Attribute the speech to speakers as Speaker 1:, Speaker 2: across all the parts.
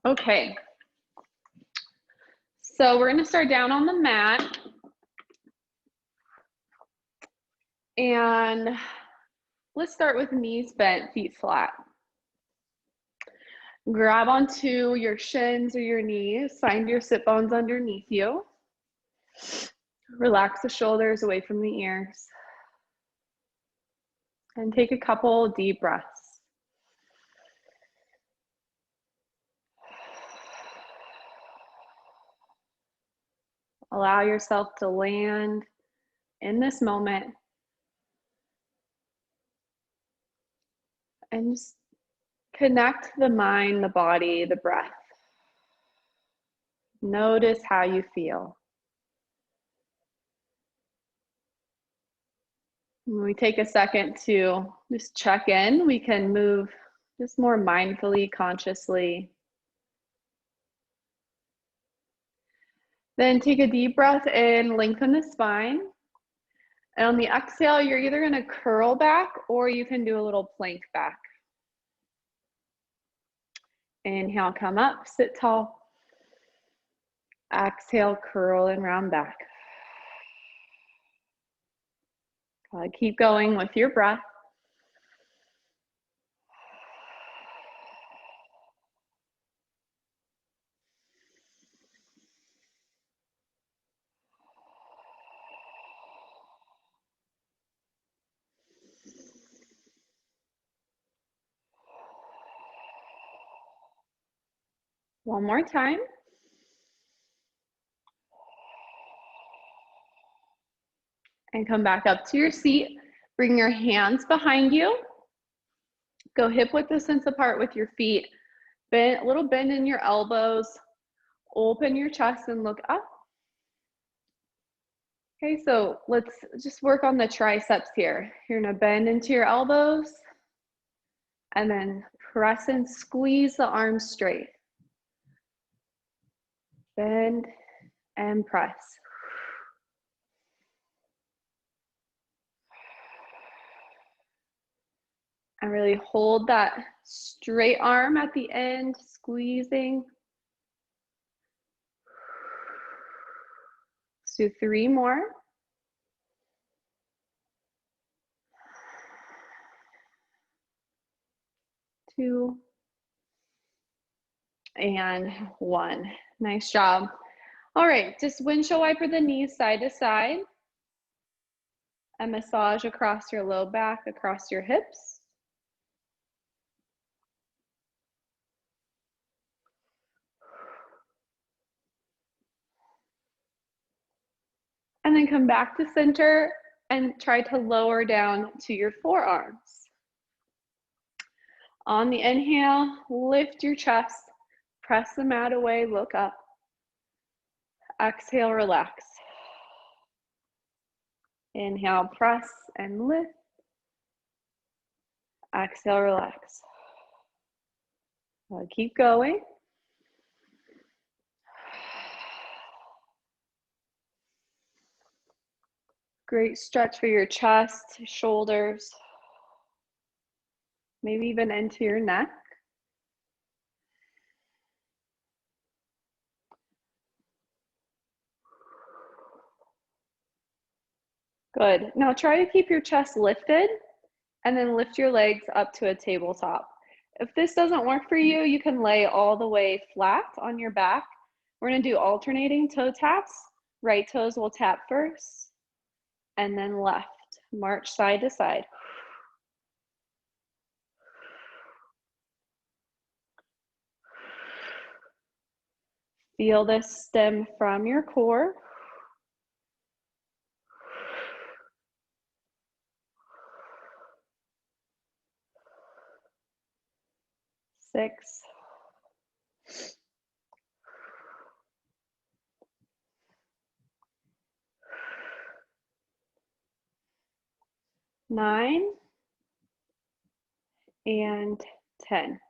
Speaker 1: Okay. So we're going to start down on the mat. And let's start with knees bent, feet flat. Grab onto your shins or your knees. Find your sit bones underneath you. Relax the shoulders away from the ears. And take a couple deep breaths. Allow yourself to land in this moment. And just connect the mind, the body, the breath. Notice how you feel. When we take a second to just check in, we can move just more mindfully, consciously. Then take a deep breath in, lengthen the spine. And on the exhale, you're either going to curl back or you can do a little plank back. Inhale, come up, sit tall. Exhale, curl and round back. Keep going with your breath. One more time. And come back up to your seat. Bring your hands behind you. Go hip width distance apart with your feet. Bend, a little bend in your elbows. Open your chest and look up. Okay, so let's just work on the triceps here. You're gonna bend into your elbows and then press and squeeze the arms straight. Bend and press. And really hold that straight arm at the end, squeezing. Let's do 3 more. 2 and 1. Nice job. All right, just windshield wiper the knees side to side and massage across your low back, across your hips. And then come back to center and try to lower down to your forearms. On the inhale, lift your chest, press the mat away, look up. Exhale, relax. Inhale, press and lift. Exhale, relax. Keep going. Great stretch for your chest, shoulders, maybe even into your neck. Good. Now try to keep your chest lifted and then lift your legs up to a tabletop. If this doesn't work for you, you can lay all the way flat on your back. We're going to do alternating toe taps. Right toes will tap first and then left. March side to side. Feel this stem from your core. 6. 9 and 10.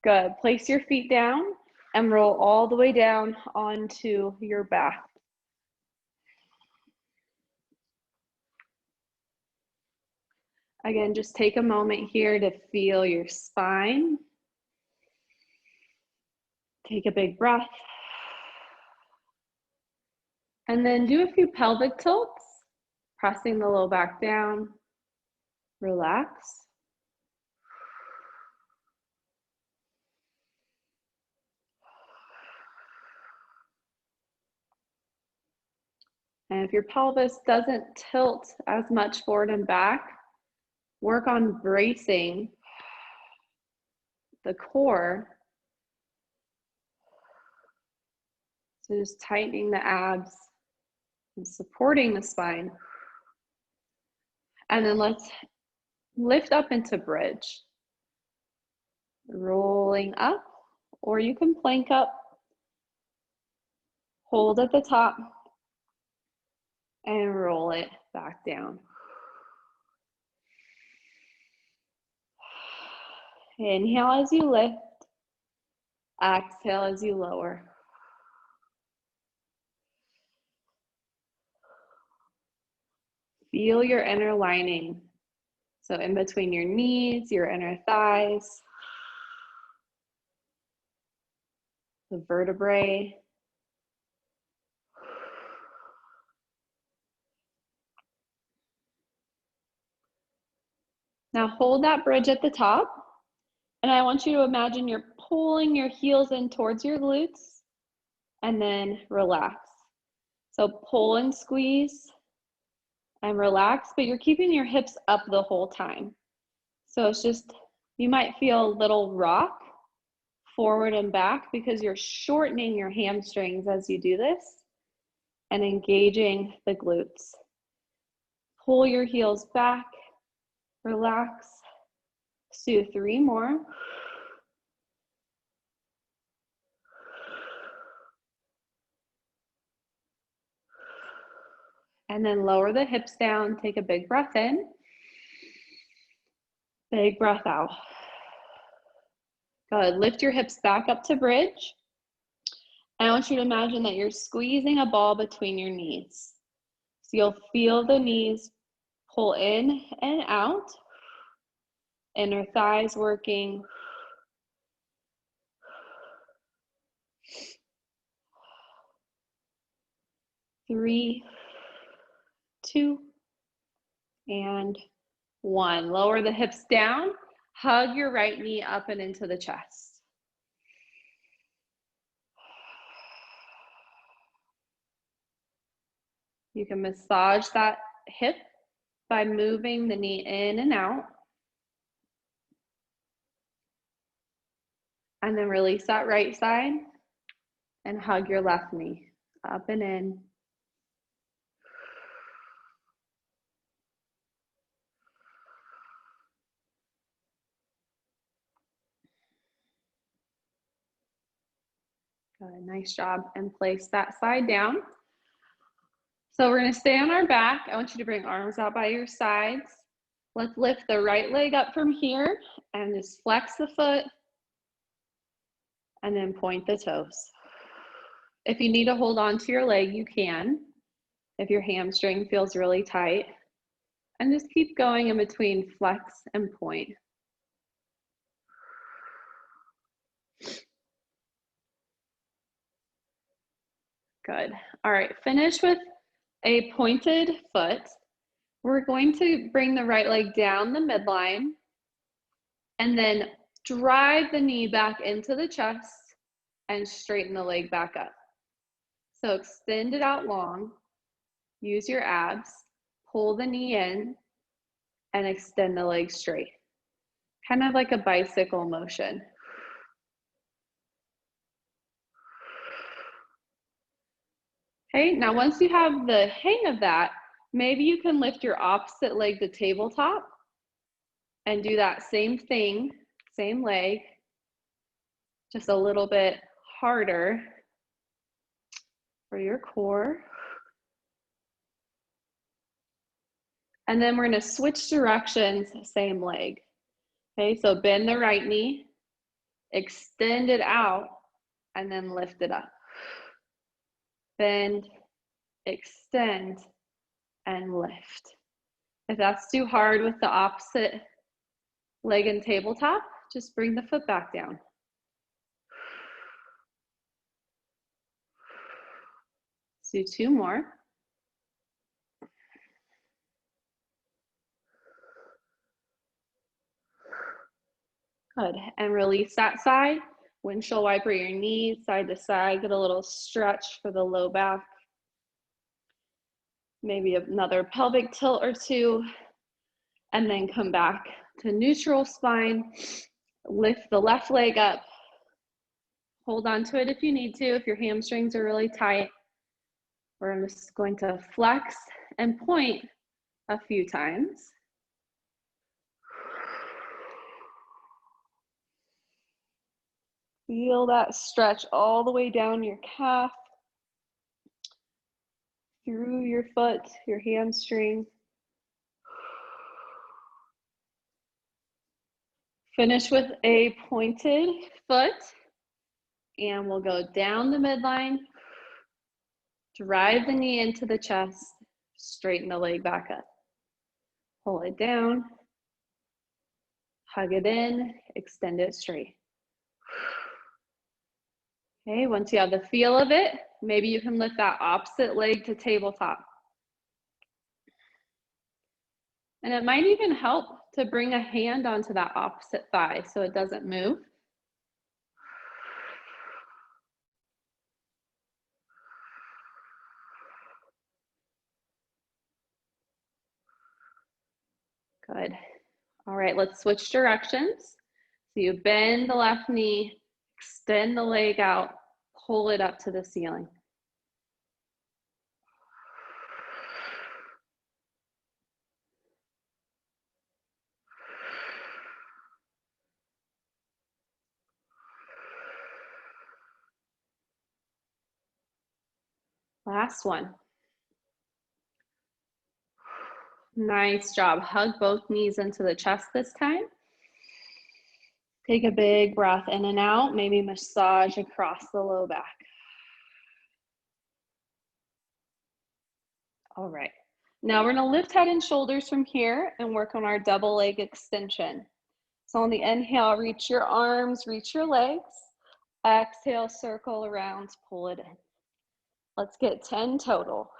Speaker 1: Good. Place your feet down and roll all the way down onto your back. Again, just take a moment here to feel your spine. Take a big breath. And then do a few pelvic tilts, pressing the low back down. Relax. And if your pelvis doesn't tilt as much forward and back, work on bracing the core. So just tightening the abs and supporting the spine. And then let's lift up into bridge. Rolling up, or you can plank up. Hold at the top and roll it back down. Inhale as you lift. Exhale as you lower. Feel your inner lining. So in between your knees, your inner thighs, the vertebrae. Now hold that bridge at the top, and I want you to imagine you're pulling your heels in towards your glutes, and then relax. So pull and squeeze and relax, but you're keeping your hips up the whole time. So it's just, you might feel a little rock forward and back because you're shortening your hamstrings as you do this and engaging the glutes. Pull your heels back, relax. Let's do 3 more. And then lower the hips down, take a big breath in. Big breath out. Good, lift your hips back up to bridge. I want you to imagine that you're squeezing a ball between your knees. So you'll feel the knees pull in and out. Inner thighs working. Three, 2, and 1. Lower the hips down. Hug your right knee up and into the chest. You can massage that hip by moving the knee in and out. And then release that right side and hug your left knee up and in. Good, nice job. And place that side down. So we're gonna stay on our back. I want you to bring arms out by your sides. Let's lift the right leg up from here and just flex the foot and then point the toes. If you need to hold on to your leg, you can. If your hamstring feels really tight. And just keep going in between flex and point. Good. All right, finish with a pointed foot. We're going to bring the right leg down the midline and then drive the knee back into the chest and straighten the leg back up. So extend it out long, use your abs, pull the knee in, and extend the leg straight. Kind of like a bicycle motion. Okay, now once you have the hang of that, maybe you can lift your opposite leg to tabletop and do that same thing, same leg, just a little bit harder for your core. And then we're gonna switch directions, same leg. Okay, so bend the right knee, extend it out, and then lift it up. Bend, extend, and lift. If that's too hard with the opposite leg and tabletop, just bring the foot back down. Let's do 2 more. Good, and release that side. Windshield wiper your knees side to side, get a little stretch for the low back. Maybe another pelvic tilt or 2, and then come back to neutral spine. Lift the left leg up. Hold on to it if you need to, if your hamstrings are really tight. We're just going to flex and point a few times. Feel that stretch all the way down your calf, through your foot, your hamstring. Finish with a pointed foot, and we'll go down the midline, drive the knee into the chest, straighten the leg back up. Pull it down, hug it in, extend it straight. Okay, once you have the feel of it, maybe you can lift that opposite leg to tabletop. And it might even help to bring a hand onto that opposite thigh so it doesn't move. Good. All right, let's switch directions. So you bend the left knee, extend the leg out, pull it up to the ceiling. Last one. Nice job. Hug both knees into the chest this time. Take a big breath in and out, maybe massage across the low back. All right. Now we're gonna lift head and shoulders from here and work on our double leg extension. So on the inhale, reach your arms, reach your legs. Exhale, circle around, pull it in. Let's get 10 total.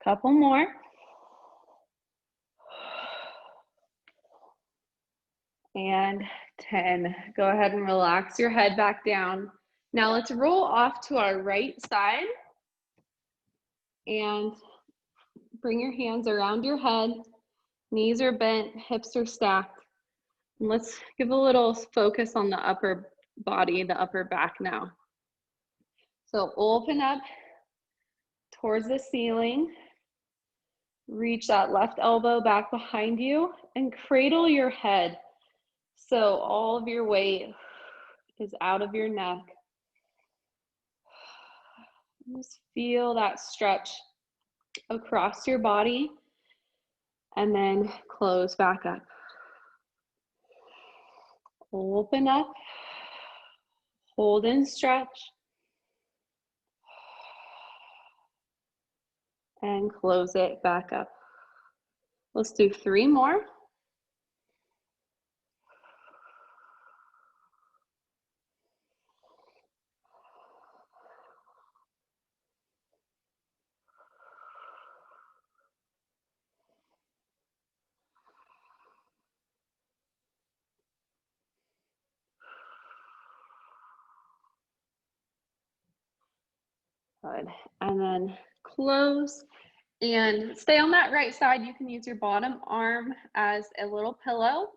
Speaker 1: Couple more. And 10. Go ahead and relax your head back down. Now let's roll off to our right side and bring your hands around your head. Knees are bent, hips are stacked. And let's give a little focus on the upper body, the upper back now. So open up towards the ceiling. Reach that left elbow back behind you and cradle your head. So all of your weight is out of your neck. Just feel that stretch across your body and then close back up. Open up, hold and stretch, and close it back up. Let's do 3 more. Good, and then close and stay on that right side. You can use your bottom arm as a little pillow.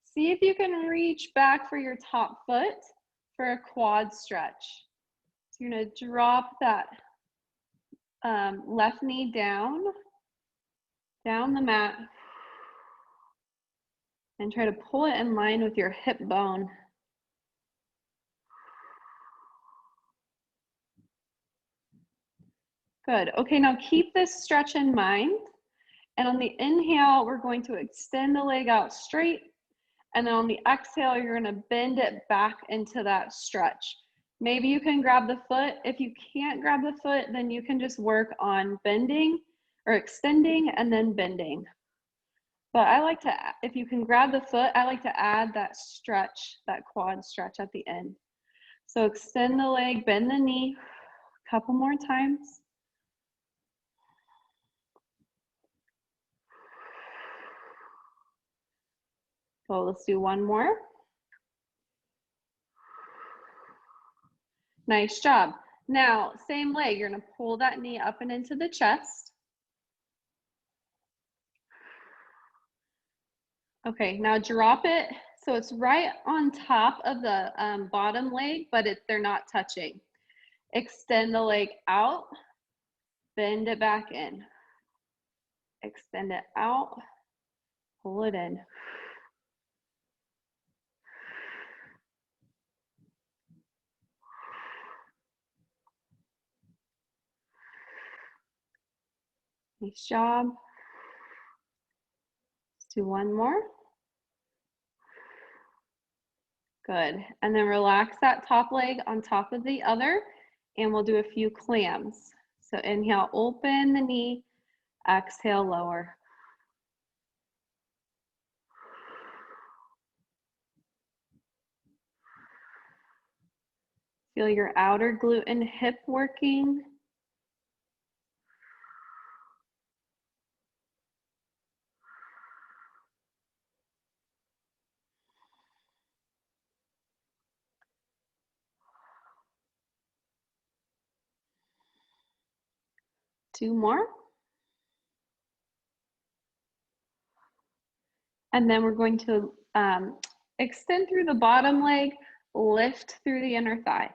Speaker 1: See if you can reach back for your top foot for a quad stretch. So you're gonna drop that left knee down the mat and try to pull it in line with your hip bone. Good. Okay, now keep this stretch in mind. And on the inhale, we're going to extend the leg out straight. And then on the exhale, you're gonna bend it back into that stretch. Maybe you can grab the foot. If you can't grab the foot, then you can just work on bending or extending and then bending. But I like to, if you can grab the foot, I like to add that stretch, that quad stretch at the end. So extend the leg, bend the knee, a couple more times. So let's do one more. Nice job. Now, same leg, you're gonna pull that knee up and into the chest. Okay, now drop it so it's right on top of the bottom leg, but they're not touching. Extend the leg out, bend it back in. Extend it out, pull it in. Nice job. Let's do one more. Good. And then relax that top leg on top of the other, and we'll do a few clams. So inhale, open the knee, exhale, lower. Feel your outer glute and hip working. Two more. And then we're going to extend through the bottom leg, lift through the inner thigh.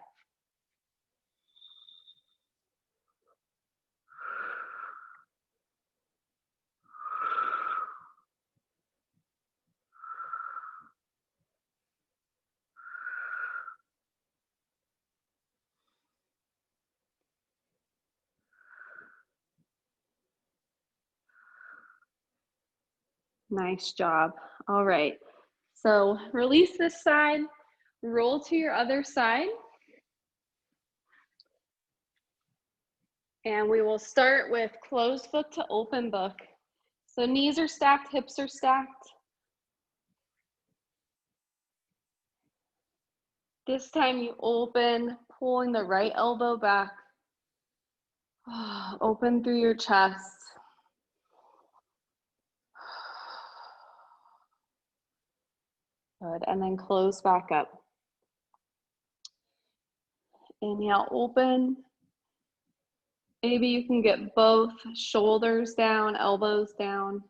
Speaker 1: Nice job. All right. So release this side, roll to your other side. And we will start with closed book to open book. So knees are stacked, hips are stacked. This time you open, pulling the right elbow back. Open through your chest. Good, and then close back up. Inhale, open. Maybe you can get both shoulders down, elbows down.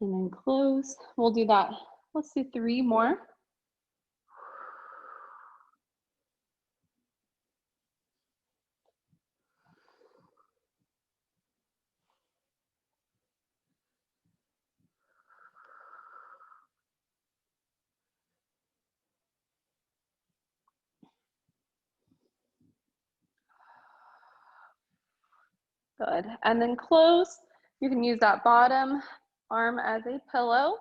Speaker 1: And then close. We'll do that. Let's do 3 more. Good, and then close. You can use that bottom arm as a pillow.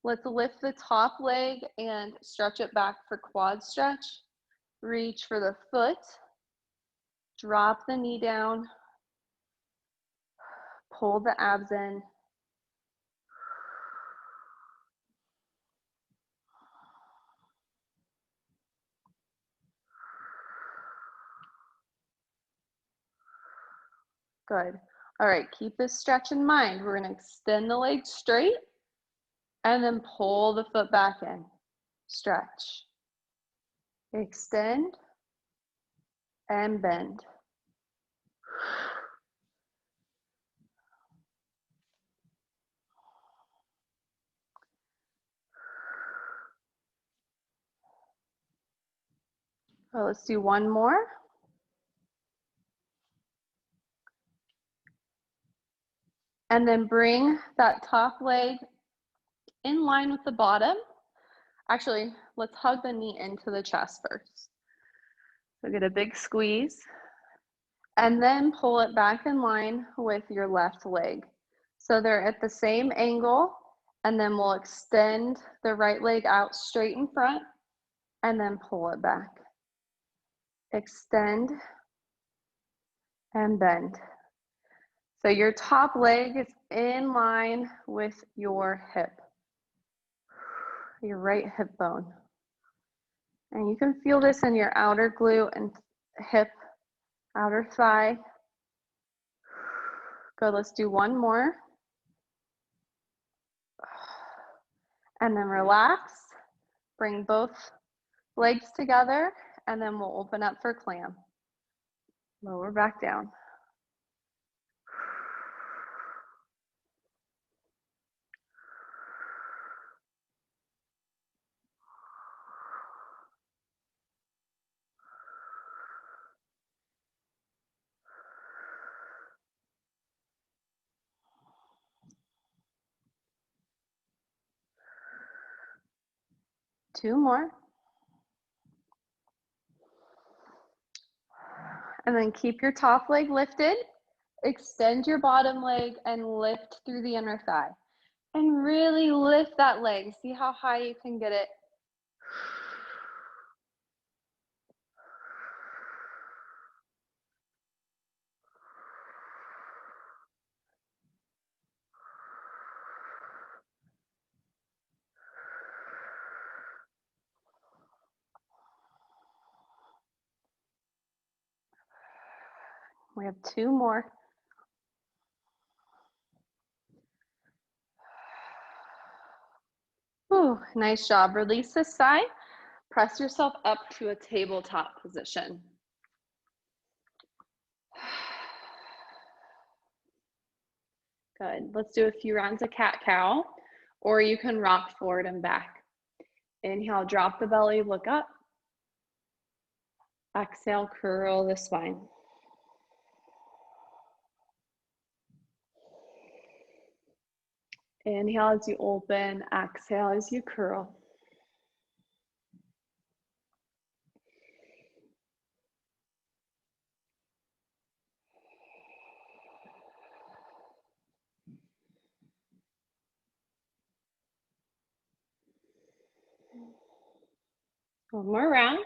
Speaker 1: Let's lift the top leg and stretch it back for quad stretch. Reach for the foot. Drop the knee down. Pull the abs in. Good. All right, keep this stretch in mind. We're gonna extend the leg straight and then pull the foot back in. Stretch. Extend and bend. So let's do one more. And then bring that top leg in line with the bottom. Actually, let's hug the knee into the chest first. So get a big squeeze. And then pull it back in line with your left leg. So they're at the same angle, and then we'll extend the right leg out straight in front, and then pull it back. Extend and bend. So your top leg is in line with your hip, your right hip bone. And you can feel this in your outer glute and hip, outer thigh. Good, let's do one more. And then relax, bring both legs together, and then we'll open up for clam. Lower back down. Two more. And then keep your top leg lifted. Extend your bottom leg and lift through the inner thigh. And really lift that leg. See how high you can get it. We have two more. Ooh, nice job. Release this side. Press yourself up to a tabletop position. Good. Let's do a few rounds of cat-cow, or you can rock forward and back. Inhale, drop the belly, look up. Exhale, curl the spine. Inhale as you open, exhale as you curl. One more round.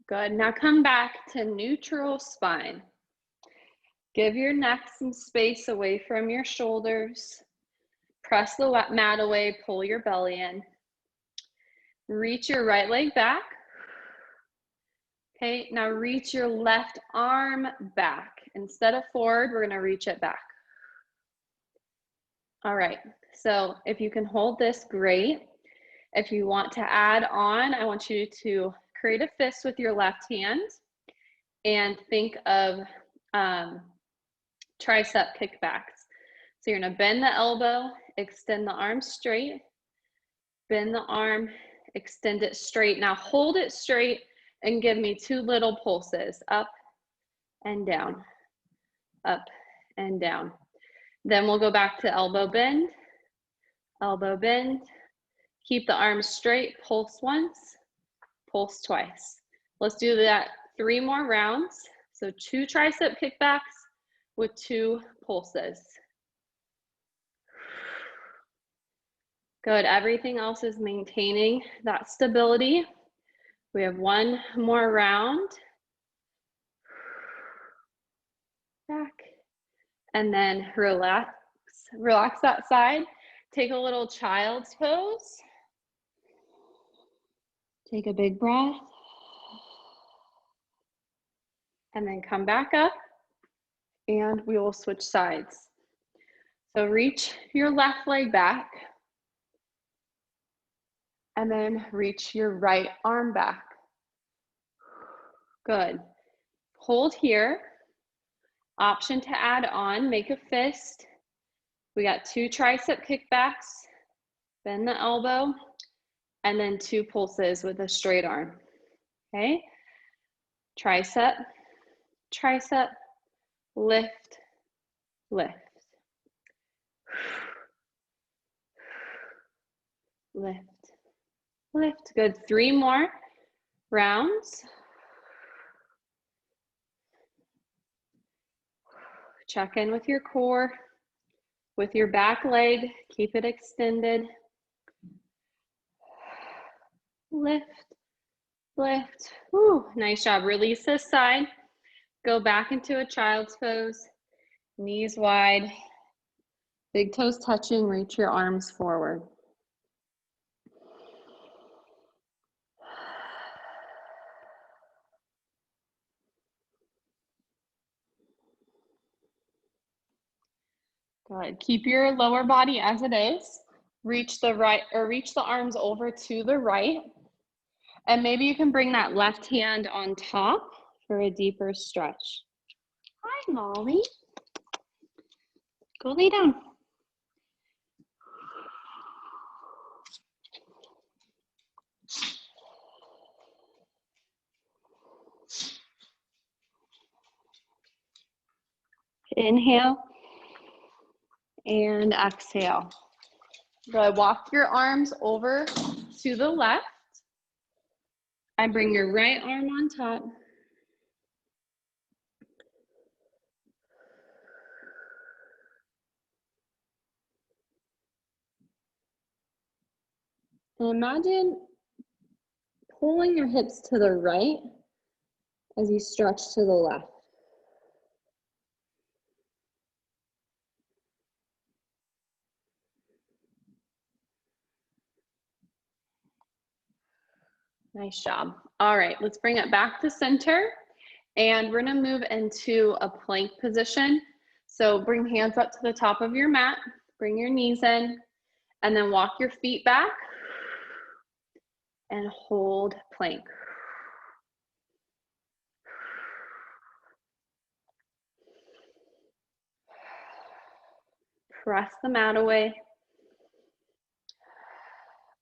Speaker 1: Good. Now come back to neutral spine. Give your neck some space away from your shoulders. Press the mat away, pull your belly in. Reach your right leg back. Okay, now reach your left arm back. Instead of forward, we're gonna reach it back. All right, so if you can hold this, great. If you want to add on, I want you to create a fist with your left hand and think of tricep kickbacks. So you're gonna bend the elbow, extend the arm straight, bend the arm, extend it straight. Now hold it straight and give me two little pulses, up and down, up and down. Then we'll go back to elbow bend, keep the arms straight, pulse once, pulse twice. Let's do that 3 more rounds. So 2 tricep kickbacks with 2 pulses. Good, everything else is maintaining that stability. We have 1 more round. Back, and then relax that side. Take a little child's pose. Take a big breath. And then come back up, and we will switch sides. So reach your left leg back, and then reach your right arm back. Good. Hold here. Option to add on, make a fist. We got 2 tricep kickbacks, bend the elbow, and then 2 pulses with a straight arm. Okay? Tricep, tricep, lift, lift. Lift, lift. Good. 3 more rounds. Check in with your core, with your back leg, keep it extended. Lift, lift. Whew, nice job. Release this side. Go back into a child's pose. Knees wide. Big toes touching. Reach your arms forward. Good. Keep your lower body as it is. Reach the right, or reach the arms over to the right. And maybe you can bring that left hand on top for a deeper stretch. Hi, Molly. Go lay down. Inhale and exhale. Good. Walk your arms over to the left and bring your right arm on top. And imagine pulling your hips to the right as you stretch to the left. Nice job. All right, let's bring it back to center. And we're gonna move into a plank position. So bring hands up to the top of your mat, bring your knees in, and then walk your feet back and hold plank. Press the mat away.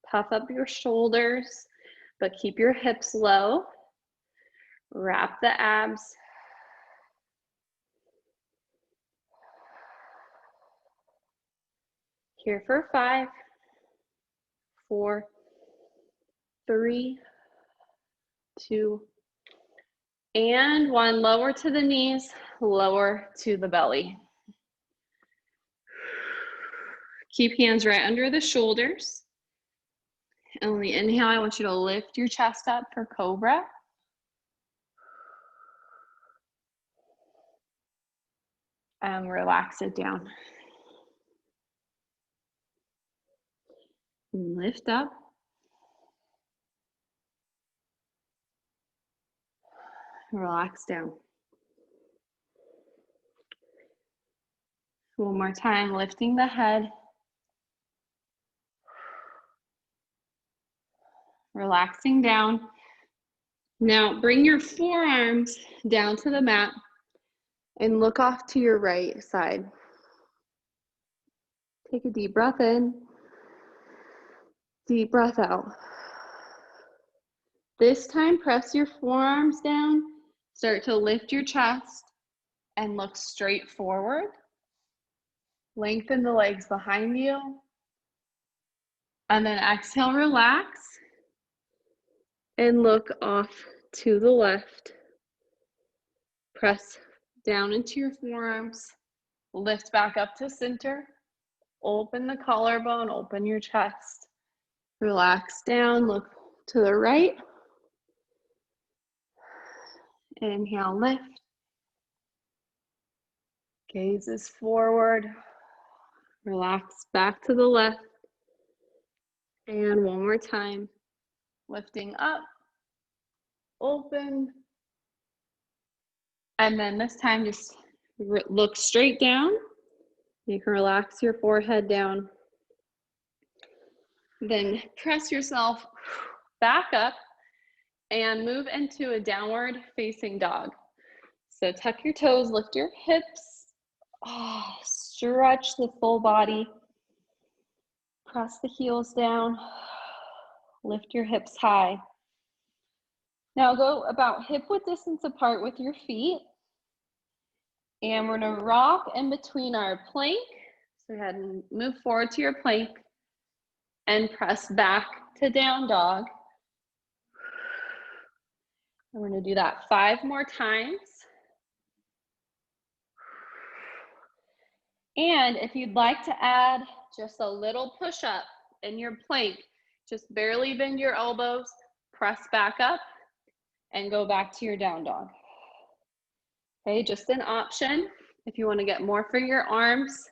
Speaker 1: Puff up your shoulders, but keep your hips low. Wrap the abs. Here for 5, 4, 3, 2, and 1. Lower to the knees, lower to the belly. Keep hands right under the shoulders. And on the inhale, I want you to lift your chest up for cobra. And relax it down. Lift up. Relax down. One more time, lifting the head. Relaxing down. Now bring your forearms down to the mat and look off to your right side. Take a deep breath in. Deep breath out. This time, press your forearms down. Start to lift your chest and look straight forward. Lengthen the legs behind you. And then exhale, relax. And look off to the left. Press down into your forearms. Lift back up to center. Open the collarbone, open your chest. Relax down, look to the right. Inhale, lift. Gaze is forward. Relax back to the left. And one more time. Lifting up, open. And then this time just look straight down. You can relax your forehead down. Then press yourself back up and move into a downward facing dog. So tuck your toes, lift your hips, stretch the full body. Press the heels down, lift your hips high. Now go about hip width distance apart with your feet. And we're gonna rock in between our plank. So go ahead and move forward to your plank and press back to down dog. And we're gonna do that 5 more times. And if you'd like to add just a little push-up in your plank, just barely bend your elbows, press back up, and go back to your down dog. Okay, just an option if you want to get more for your arms.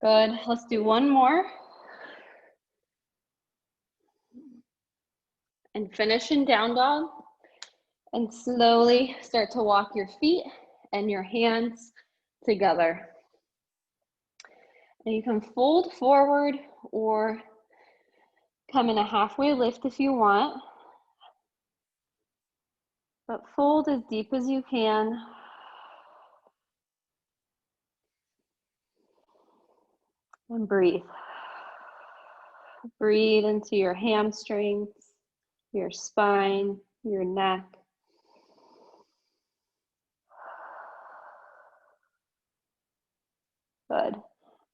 Speaker 1: Good, let's do one more. And finish in down dog. And slowly start to walk your feet and your hands together. And you can fold forward or come in a halfway lift if you want. But fold as deep as you can. And breathe. Breathe into your hamstrings, your spine, your neck. Good.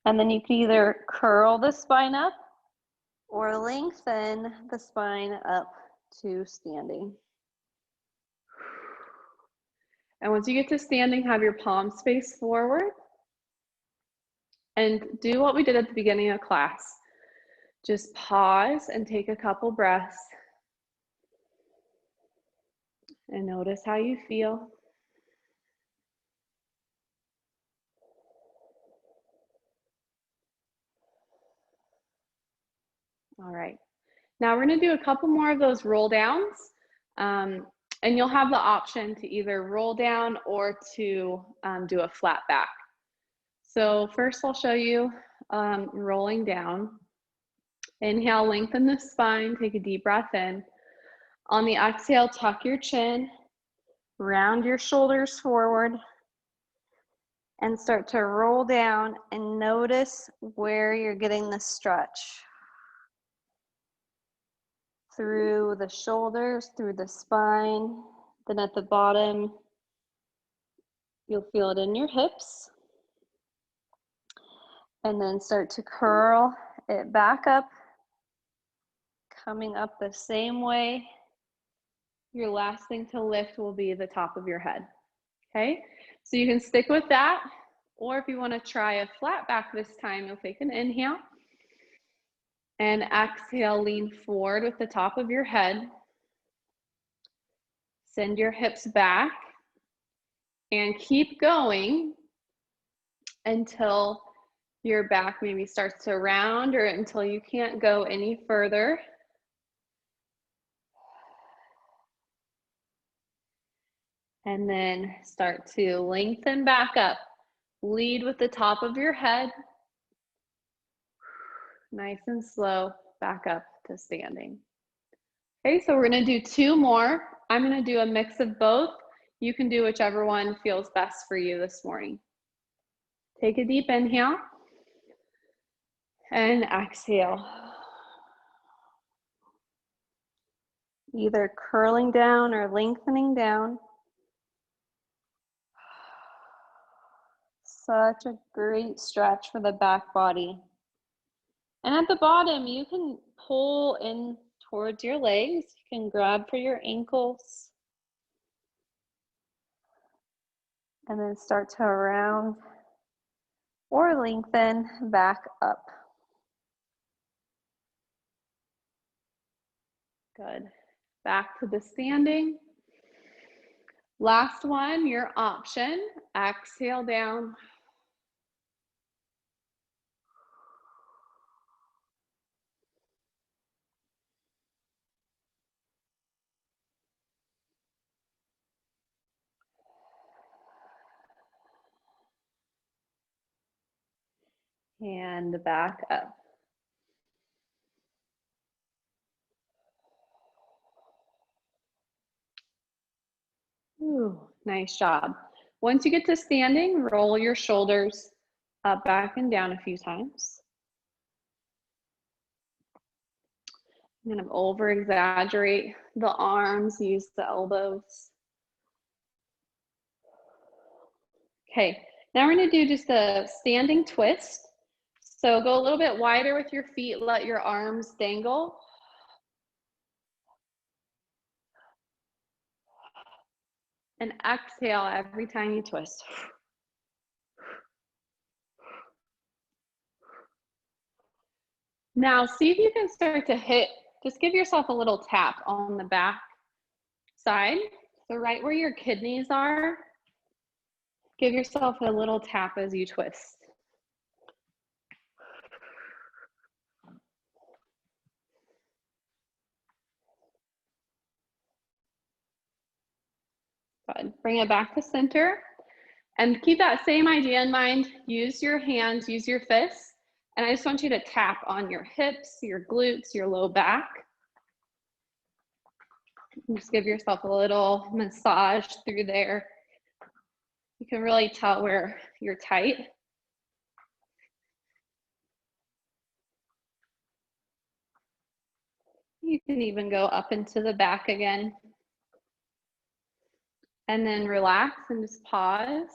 Speaker 1: And then you can either curl the spine up or lengthen the spine up to standing. And once you get to standing, have your palms face forward. And do what we did at the beginning of class. Just pause and take a couple breaths. And notice how you feel. All right. Now we're going to do a couple more of those roll downs. And you'll have the option to either roll down or to do a flat back. So first I'll show you rolling down. Inhale, lengthen the spine, take a deep breath in. On the exhale, tuck your chin, round your shoulders forward, and start to roll down and notice where you're getting the stretch. Through the shoulders, through the spine, then at the bottom, you'll feel it in your hips. And then start to curl it back up, coming up the same way. Your last thing to lift will be the top of your head, okay? So you can stick with that, or if you wanna try a flat back this time, you'll take an inhale, and exhale, lean forward with the top of your head. Send your hips back, and keep going until your back maybe starts to round or until you can't go any further. And then start to lengthen back up. Lead with the top of your head. Nice and slow, back up to standing. Okay, so we're gonna do two more. I'm gonna do a mix of both. You can do whichever one feels best for you this morning. Take a deep inhale and exhale. Either curling down or lengthening down. Such a great stretch for the back body. And at the bottom, you can pull in towards your legs. You can grab for your ankles. And then start to round or lengthen back up. Good. Back to the standing. Last one, your option. Exhale down. And back up. Ooh, nice job. Once you get to standing, roll your shoulders up, back, and down a few times. Kind of over exaggerate the arms, use the elbows. Okay, now we're gonna do just a standing twist. So go a little bit wider with your feet, let your arms dangle. And exhale every time you twist. Now, see if you can start to hit, just give yourself a little tap on the back side. So right where your kidneys are, give yourself a little tap as you twist. Good. Bring it back to center. And keep that same idea in mind. Use your hands, use your fists. And I just want you to tap on your hips, your glutes, your low back. And just give yourself a little massage through there. You can really tell where you're tight. You can even go up into the back again. And then relax and just pause.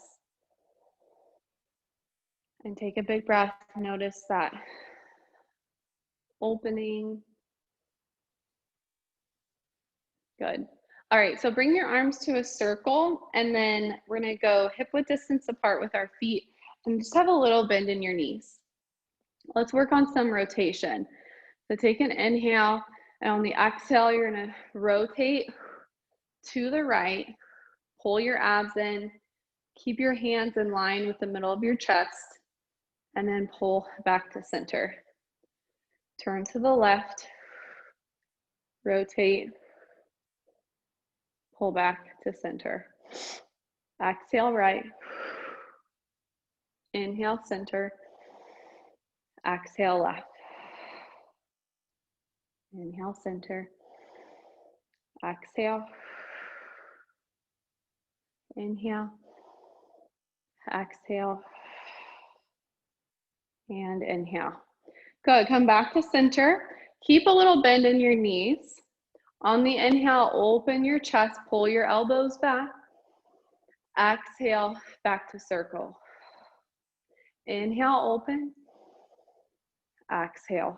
Speaker 1: And take a big breath. Notice that opening. Good. All right, so bring your arms to a circle, and then we're gonna go hip width distance apart with our feet and just have a little bend in your knees. Let's work on some rotation. So take an inhale, and on the exhale, you're gonna rotate to the right, pull your abs in, keep your hands in line with the middle of your chest, and then pull back to center. Turn to the left, rotate, pull back to center. Exhale right. Inhale center. Exhale left. Inhale center. Exhale. Inhale. Exhale. And inhale. Good. Come back to center. Keep a little bend in your knees. On the inhale, open your chest, pull your elbows back. Exhale, back to circle. Inhale, open. Exhale.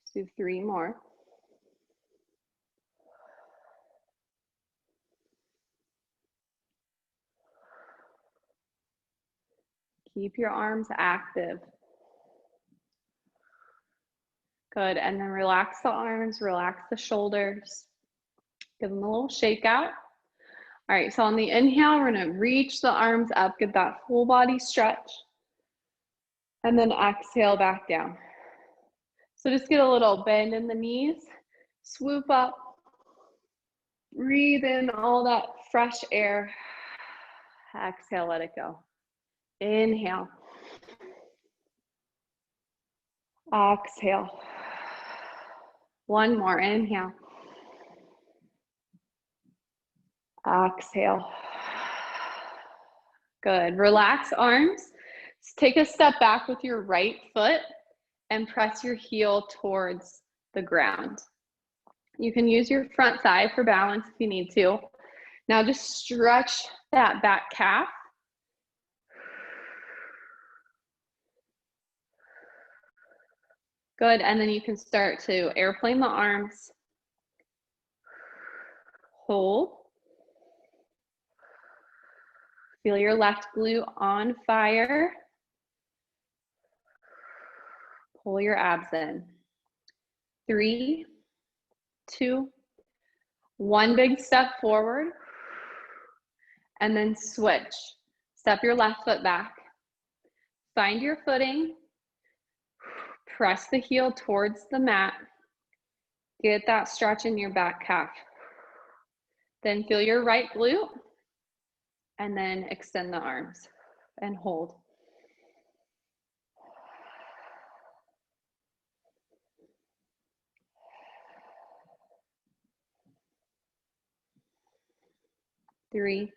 Speaker 1: Let's do 3 more. Keep your arms active. Good, and then relax the arms, relax the shoulders. Give them a little shake out. All right, so on the inhale, we're gonna reach the arms up, get that full body stretch. And then exhale back down. So just get a little bend in the knees, swoop up, breathe in all that fresh air. Exhale, let it go. Inhale. Exhale. One more, inhale. Exhale. Good. Relax arms. Take a step back with your right foot and press your heel towards the ground. You can use your front thigh for balance if you need to. Now just stretch that back calf. Good, and then you can start to airplane the arms. Hold. Feel your left glute on fire. Pull your abs in. 3, 2, 1. Big step forward. And then switch. Step your left foot back. Find your footing. Press the heel towards the mat. Get that stretch in your back calf. Then feel your right glute. And then extend the arms and hold. Three,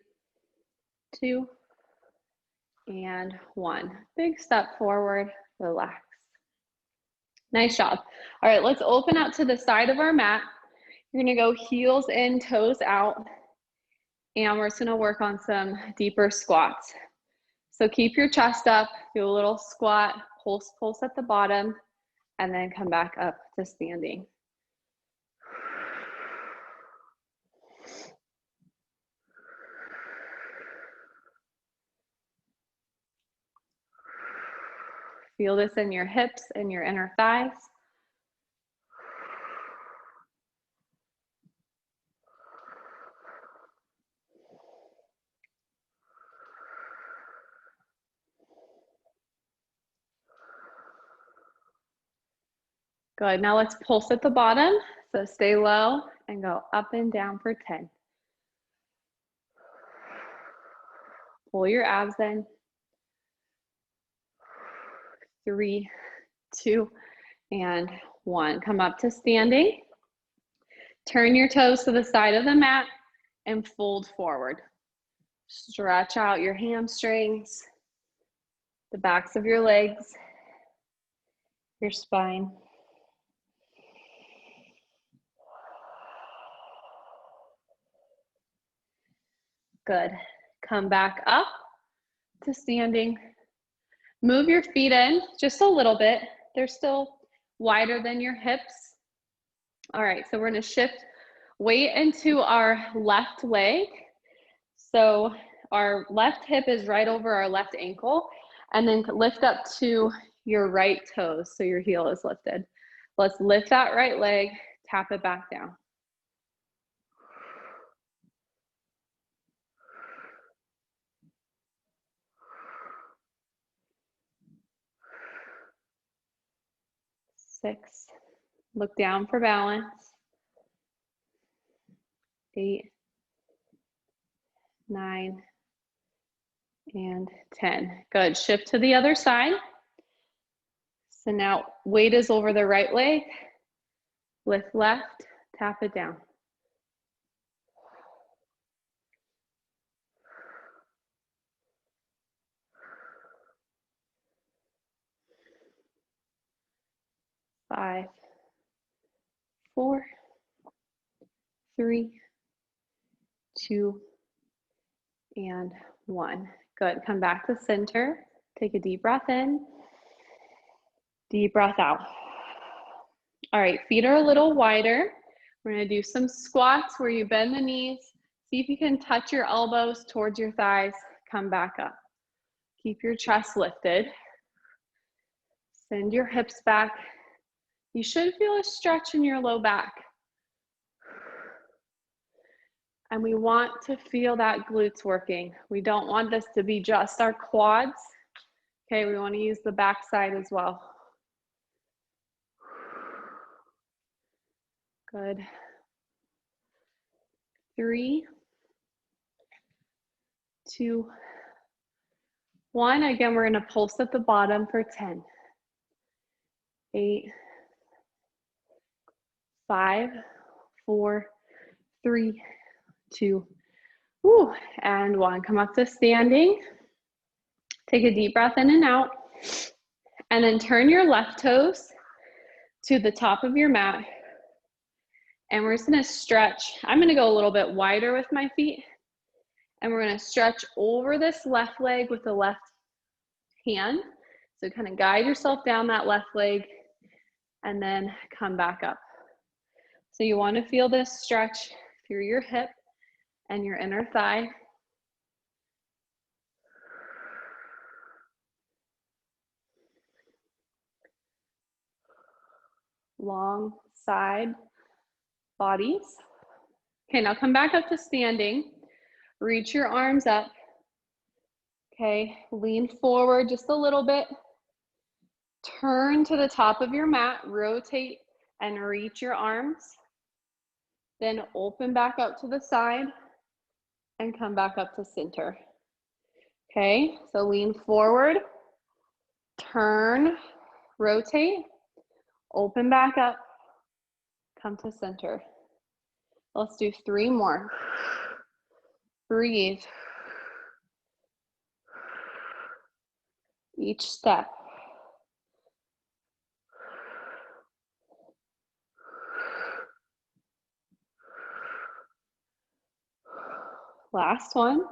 Speaker 1: 2, and 1. Big step forward, relax. Nice job. All right, let's open up to the side of our mat. You're gonna go heels in, toes out, and we're just gonna work on some deeper squats. So keep your chest up, do a little squat, pulse, pulse at the bottom, and then come back up to standing. Feel this in your hips and your inner thighs. Good, now let's pulse at the bottom. So stay low and go up and down for 10. Pull your abs in. 3, 2, and 1. Come up to standing. Turn your toes to the side of the mat and fold forward. Stretch out your hamstrings, the backs of your legs, your spine. Good. Come back up to standing. Move your feet in just a little bit. They're still wider than your hips. All right, so we're gonna shift weight into our left leg. So our left hip is right over our left ankle, and then lift up to your right toes so your heel is lifted. Let's lift that right leg, tap it back down. Six. Look down for balance. 8, 9, and 10. Good. Shift to the other side. So now weight is over the right leg. Lift left, tap it down. Five, 4, 3, 2, and 1. Good. Come back to center. Take a deep breath in. Deep breath out. All right, feet are a little wider. We're gonna do some squats where you bend the knees. See if you can touch your elbows towards your thighs. Come back up. Keep your chest lifted. Send your hips back. You should feel a stretch in your low back. And we want to feel that glutes working. We don't want this to be just our quads. Okay, we want to use the back side as well. Good. 3, 2, 1. Again, we're going to pulse at the bottom for 10. 8, 5, 4, 3, 2, and 1. Come up to standing. Take a deep breath in and out. And then turn your left toes to the top of your mat. And we're just gonna stretch. I'm gonna go a little bit wider with my feet. And we're gonna stretch over this left leg with the left hand. So kind of guide yourself down that left leg and then come back up. So you wanna feel this stretch through your hip and your inner thigh. Long side bodies. Okay, now come back up to standing. Reach your arms up. Okay, lean forward just a little bit. Turn to the top of your mat, rotate and reach your arms. Then open back up to the side and come back up to center. Okay, so lean forward, turn, rotate, open back up, come to center. Let's do 3 more. Breathe. Each step. Last one.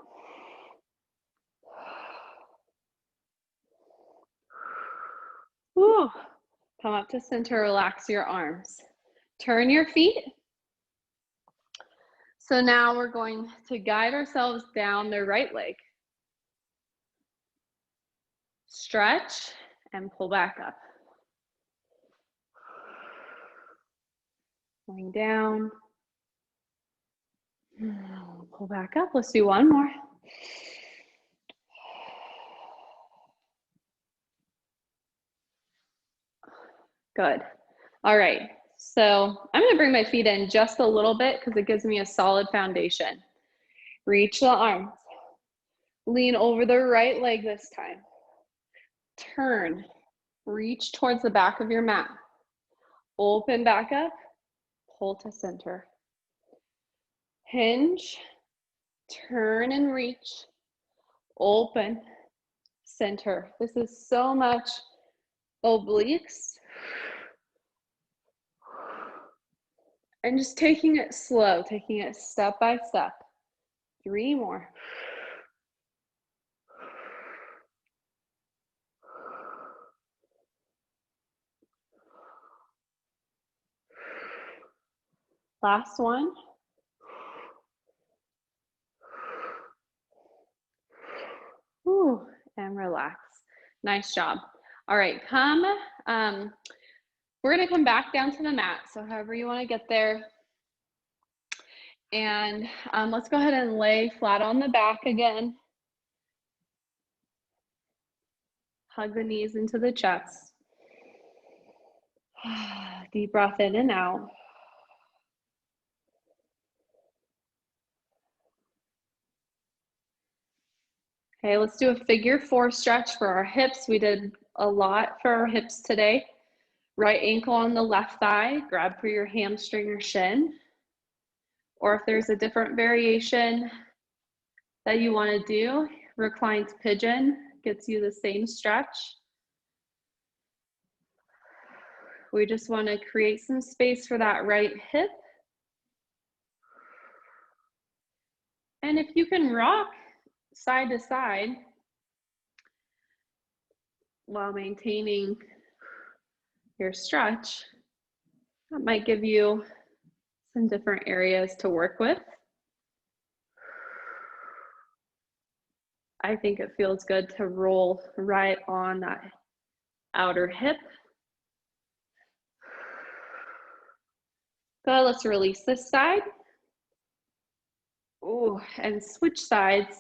Speaker 1: Come up to center, relax your arms. Turn your feet. So now we're going to guide ourselves down the right leg. Stretch and pull back up. Going down. Pull back up. Let's do one more. Good. All right. So I'm going to bring my feet in just a little bit because it gives me a solid foundation. Reach the arms. Lean over the right leg this time. Turn. Reach towards the back of your mat. Open back up. Pull to center. Hinge. Turn and reach. Open. Center. This is so much obliques. And just taking it slow, taking it step by step. 3 more. Last one. Ooh, and relax. Nice job. All right, we're gonna come back down to the mat. So however you wanna get there. And let's go ahead and lay flat on the back again. Hug the knees into the chest. Deep breath in and out. Okay, let's do a figure 4 stretch for our hips. We did a lot for our hips today. Right ankle on the left thigh, grab for your hamstring or shin. Or if there's a different variation that you want to do, reclined pigeon gets you the same stretch. We just want to create some space for that right hip. And if you can rock side to side while maintaining your stretch, that might give you some different areas to work with. I think it feels good to roll right on that outer hip. Good, let's release this side. Ooh, and switch sides.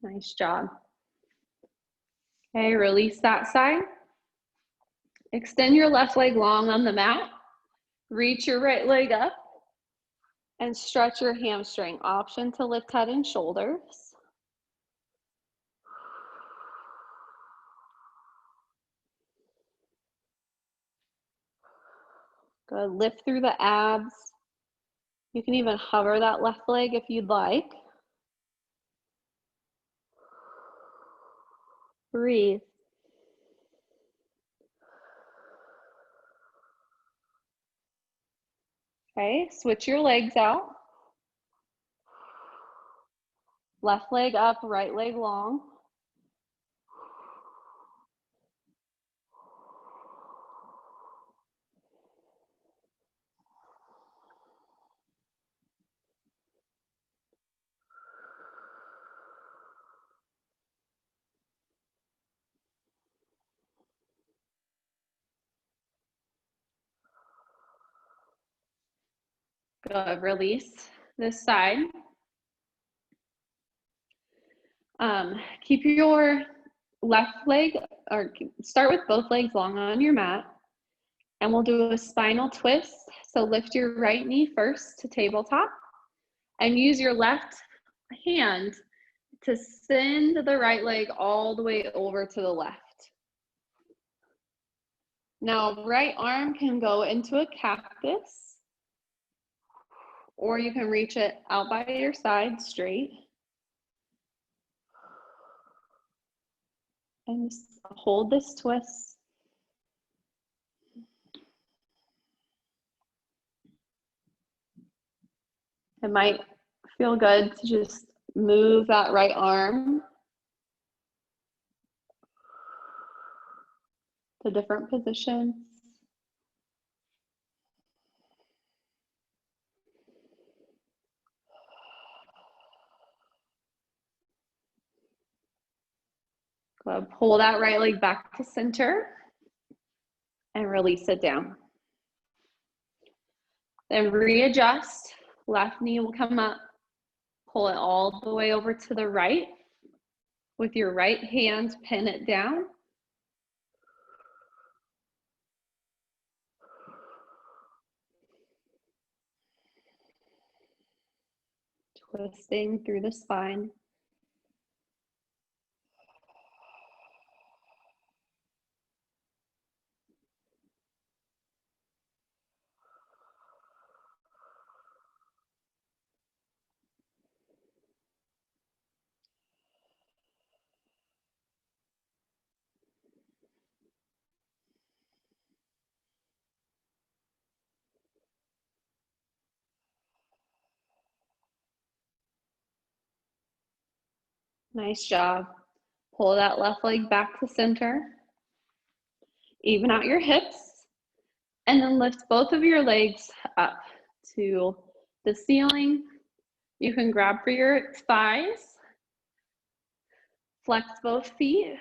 Speaker 1: Nice job. Okay, release that side. Extend your left leg long on the mat. Reach your right leg up and stretch your hamstring. Option to lift head and shoulders. Good, lift through the abs. You can even hover that left leg if you'd like. Breathe. Okay, switch your legs out. Left leg up, right leg long. Good, release this side. Keep your left leg, or start with both legs long on your mat. And we'll do a spinal twist. So lift your right knee first to tabletop and use your left hand to send the right leg all the way over to the left. Now, right arm can go into a cactus, or you can reach it out by your side straight. And just hold this twist. It might feel good to just move that right arm to different positions. Good. Pull that right leg back to center and release it down. Then readjust. Left knee will come up. Pull it all the way over to the right. With your right hand, pin it down. Twisting through the spine. Nice job. Pull that left leg back to center. Even out your hips. And then lift both of your legs up to the ceiling. You can grab for your thighs. Flex both feet.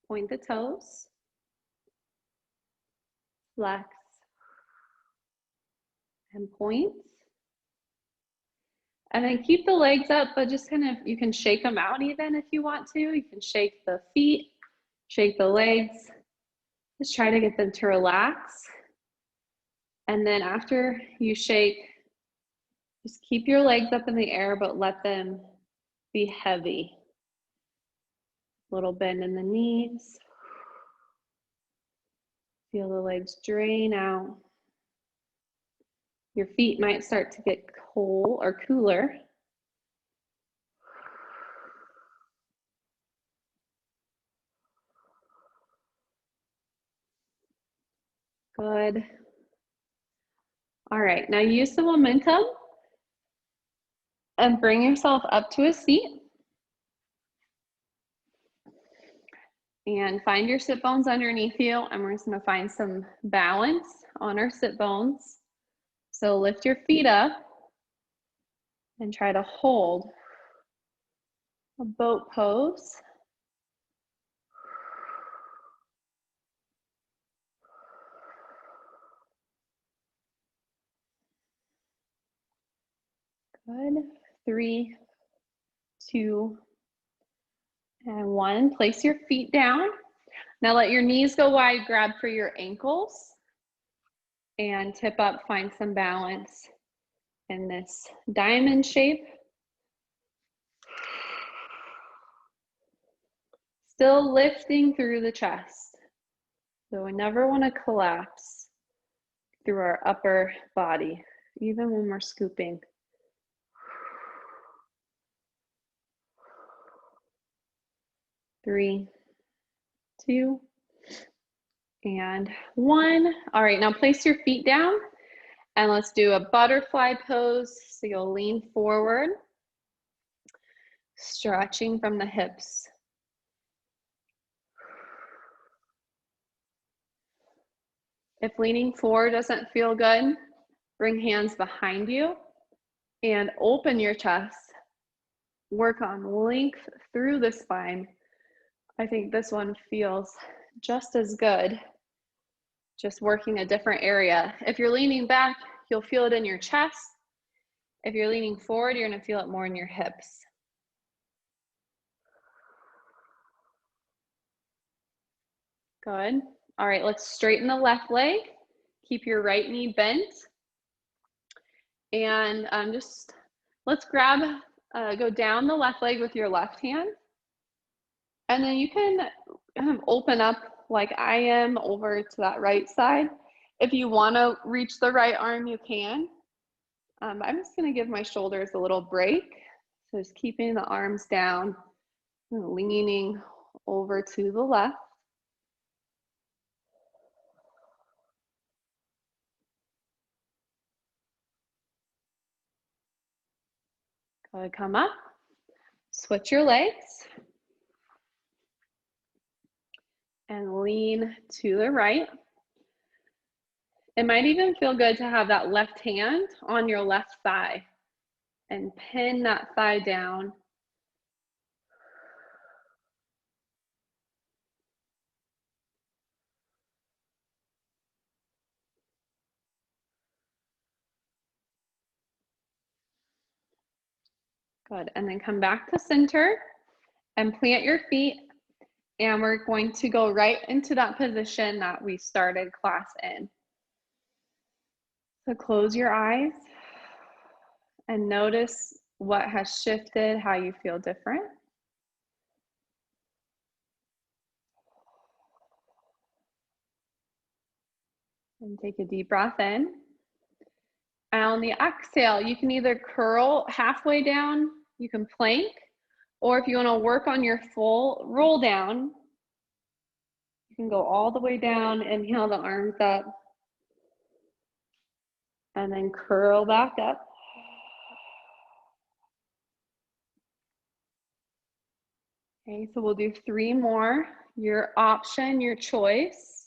Speaker 1: Point the toes. Flex. And point. And then keep the legs up, but just kind of, you can shake them out even if you want to. You can shake the feet, shake the legs. Just try to get them to relax. And then after you shake, just keep your legs up in the air, but let them be heavy. Little bend in the knees. Feel the legs drain out. Your feet might start to get cold or cooler. Good. All right, now use the momentum and bring yourself up to a seat. And find your sit bones underneath you, and we're just gonna find some balance on our sit bones. So lift your feet up and try to hold a boat pose. Good. 3, 2, and 1. Place your feet down. Now let your knees go wide, grab for your ankles, and tip up, find some balance in this diamond shape. Still lifting through the chest. So we never want to collapse through our upper body, even when we're scooping. 3, 2, and 1. All right, now place your feet down and let's do a butterfly pose. So you'll lean forward, stretching from the hips. If leaning forward doesn't feel good, bring hands behind you and open your chest. Work on length through the spine. I think this one feels just as good, just working a different area. If you're leaning back, you'll feel it in your chest. If you're leaning forward, you're gonna feel it more in your hips. Good. All right, let's straighten the left leg. Keep your right knee bent. And let's go down the left leg with your left hand. And then you can open up like I am over to that right side. If you want to reach the right arm, you can. I'm just going to give my shoulders a little break. So just keeping the arms down, leaning over to the left. Go ahead, come up, switch your legs, and lean to the right. It might even feel good to have that left hand on your left thigh and pin that thigh down. Good, and then come back to center and plant your feet. And we're going to go right into that position that we started class in. So close your eyes and notice what has shifted, how you feel different. And take a deep breath in. And on the exhale, you can either curl halfway down, you can plank, or if you want to work on your full roll down, you can go all the way down, inhale the arms up, and then curl back up. Okay, so we'll do 3 more. Your option, your choice.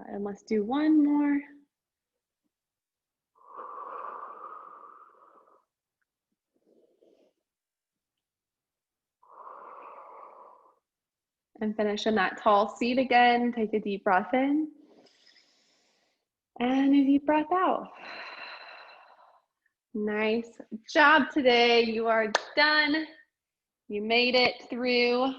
Speaker 1: And let's do 1 more. And finish in that tall seat again. Take a deep breath in. And a deep breath out. Nice job today. You are done. You made it through.